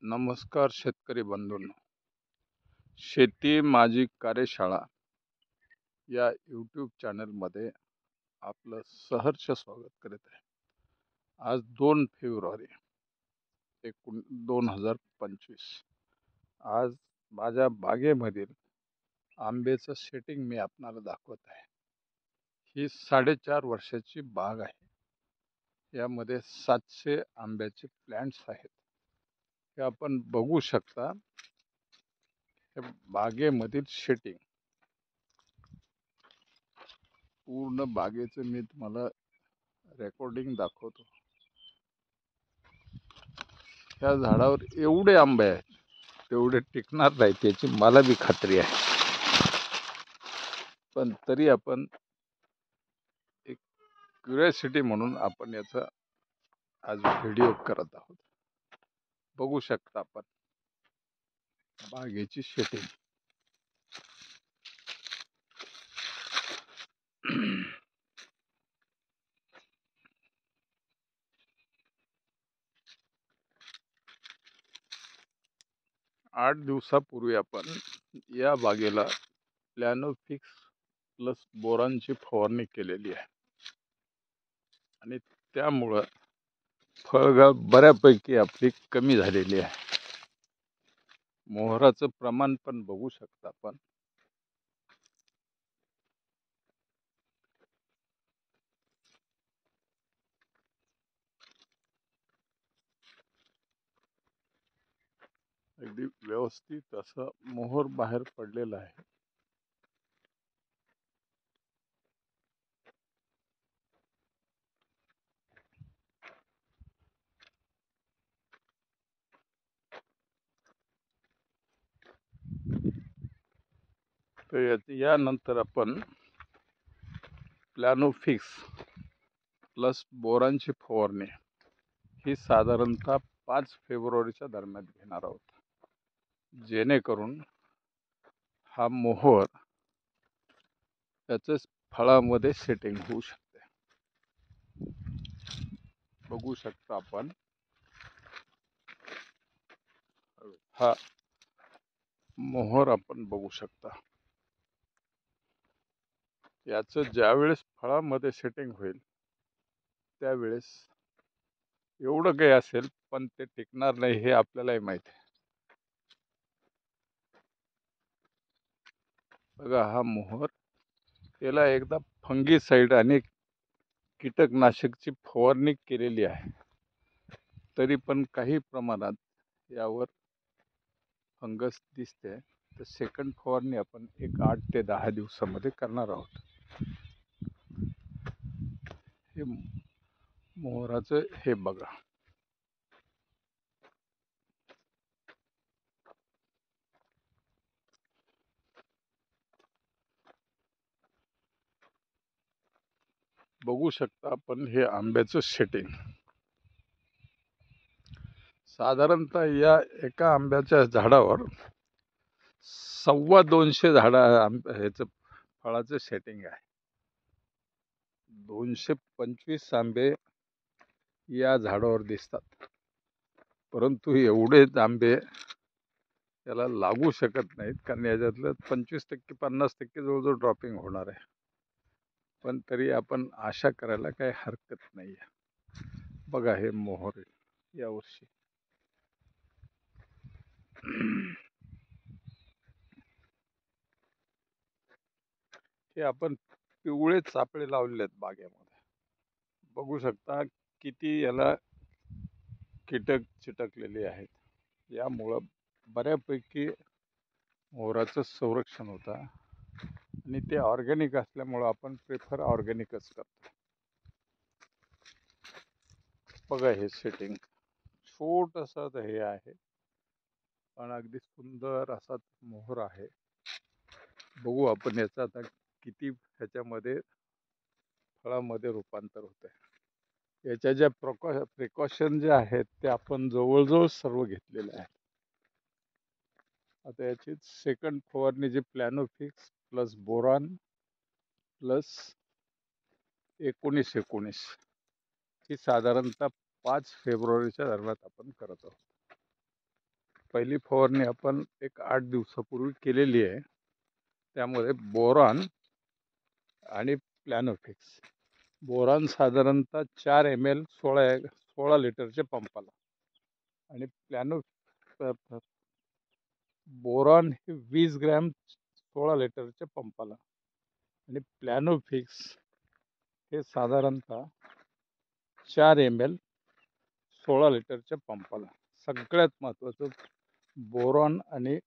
नमस्कार शेतकरी बंधूंनो, शेती माझी कार्यशाळा या यूट्यूब चॅनलमध्ये आपलं सहर्ष स्वागत करीत आहे. आज 2 फेब्रुवारी 2025. आज माझ्या बागेमधील आंब्याचं सेटिंग मी आपणाला दाखवत आहे. ही 4.5 वर्षाची बाग आहे. यामध्ये 700 आंब्याचे प्लांट्स आहेत. हे आपण बघू शकता. बागेमधील सेटिंग पूर्ण बागेचं मी तुम्हाला रेकॉर्डिंग दाखवतो. ह्या झाडावर एवढे आंबे आहेत, तेवढे टिकणार नाहीत याची मला बी खात्री आहे. पण तरी आपण एक क्युरिओसिटी म्हणून आपण याचा आज व्हिडिओ करत आहोत. बघू शकता आपण बागेची सेटिंग. 8 दिवसापूर्वी आपण या बागेला प्लॅनोफिक्स प्लस बोरानची फवारणी केलेली आहे आणि त्यामुळं फळगळ बऱ्यापैकी आपली कमी झालेली आहे. मोहराचं प्रमाण पण बघू शकता आपण. अगदी व्यवस्थित असं मोहर बाहेर पडलेला आहे. तर यानंतर आपण प्लॅनोफिक्स प्लस बोरानची फवारणी ही साधारणतः 5 फेब्रुवारीच्या दरम्यान घेणार आहोत, जेणेकरून हा मोहर त्याच फळामध्ये सेटिंग होऊ शकते. बघू शकता आपण हा मोहर आपण बघू शकता. याचं ज्यावेळेस फळामध्ये सेटिंग होईल त्यावेळेस एवढं काही असेल, पण ते टिकणार नाही हे आपल्यालाही माहिती आहे. बघा हा मोहर, याला एकदा फंगीसाइड आणि कीटकनाशकची फवारणी केलेली आहे, तरी पण काही प्रमाणात यावर फंगस दिसते. तर सेकंड फवारणी आपण एक 8 ते 10 दिवसामध्ये करणार आहोत. हे मोहराचं हे बघा. बघू शकता आपण हे आंब्याचं सेटिंग. साधारणतः या एका आंब्याच्या झाडावर 250 ह्याचं फळाचं सेटिंग आहे. 225 आंबे या झाडावर दिसतात, परंतु एवढे आंबे त्याला लागू शकत नाहीत, कारण याच्यातलं 25% 50% जवळजवळ ड्रॉपिंग होणार आहे. पण तरी आपण आशा करायला काही हरकत नाही आहे. बघा हे मोहर यावर्षी हे आपण पिवळे चापळे लावलेले आहेत बागेमध्ये. बघू शकता किती याला कीटक चिटकलेले आहेत. यामुळं बऱ्यापैकी मोहराचं संरक्षण होतं आणि ते ऑर्गॅनिक असल्यामुळं आपण प्रेफर ऑर्गॅनिकच करतो. बघा हे सेटिंग छोटंसं हे आहे, पण अगदी सुंदर असा मोहर आहे. बघू आपण याचा आता किती ह्याच्यामध्ये फळामध्ये रूपांतर होते. याच्या ज्या प्रिकॉशन जे आहेत ते आपण जवळजवळ सर्व घेतलेले आहेत. आता याची सेकंड फवारणी जी प्लॅनोफिक्स प्लस बोरान प्लस 19-19 ही साधारणतः 5 फेब्रुवारीच्या दरम्यान आपण करत आहोत. पहिली फवारणी आपण एक 8 दिवसापूर्वी केलेली आहे. त्यामध्ये बोरॉन आणि प्लॅनोफिक्स. बोरॉन साधारणतः 4 ml 16 लिटरच्या पंपाला, आणि बोरॉन हे 20 ग्रॅम 16 लिटरच्या पंपाला, आणि प्लॅनोफिक्स हे साधारणतः 4 ml 16 लिटरच्या पंपाला. सगळ्यात महत्त्वाचं, बोरॉन आणि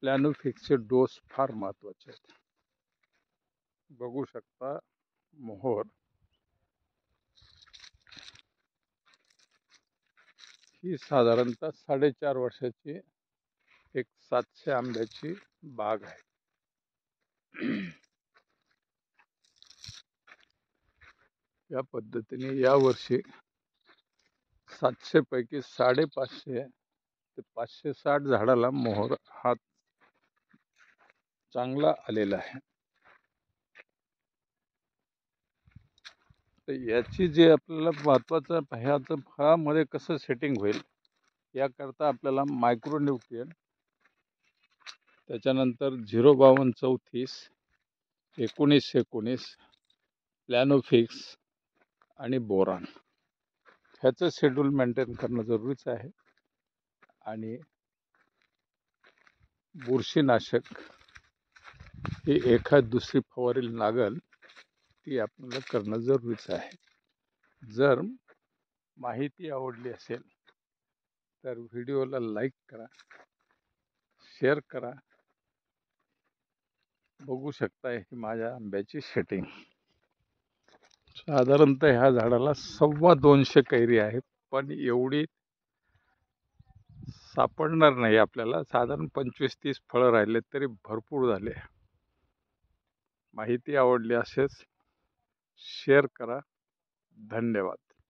प्लॅनोफिक्सचे डोस फार महत्त्वाचे आहेत. बघू शकता मोहोर ही साधारणतः 4.5 वर्षाची एक 700 आंब्याची बाग आहे. या पद्धतीने यावर्षी 700 पैकी 550 ते 560 झाडाला मोहर हा चांगला आलेला आहे. तर याची जे आपल्याला महत्त्वाचं ह्याचं फळामध्ये कसं सेटिंग होईल याकरता आपल्याला मायक्रोन्यूट्रिएंट, त्याच्यानंतर 05234 1919 प्लॅनोफिक्स आणि बोरॉन ह्याचं शेड्यूल मेंटेन करणं जरुरीचं आहे. आणि बुरशीनाशक ही एखाद दुसरी फवारी लागल ती आपल्याला करणं जरुरीचं आहे. जर माहिती आवडली असेल तर व्हिडिओला लाईक करा, शेअर करा. बघू शकता ही माझ्या आंब्याची सेटिंग. साधारणतः ह्या झाडाला 250 कैरी आहेत, पण एवढी सापडणार नाही आपल्याला. साधारण 25-30 फळं राहिले तरी भरपूर झाले. माहिती आवडली असेल शेअर करा. धन्यवाद.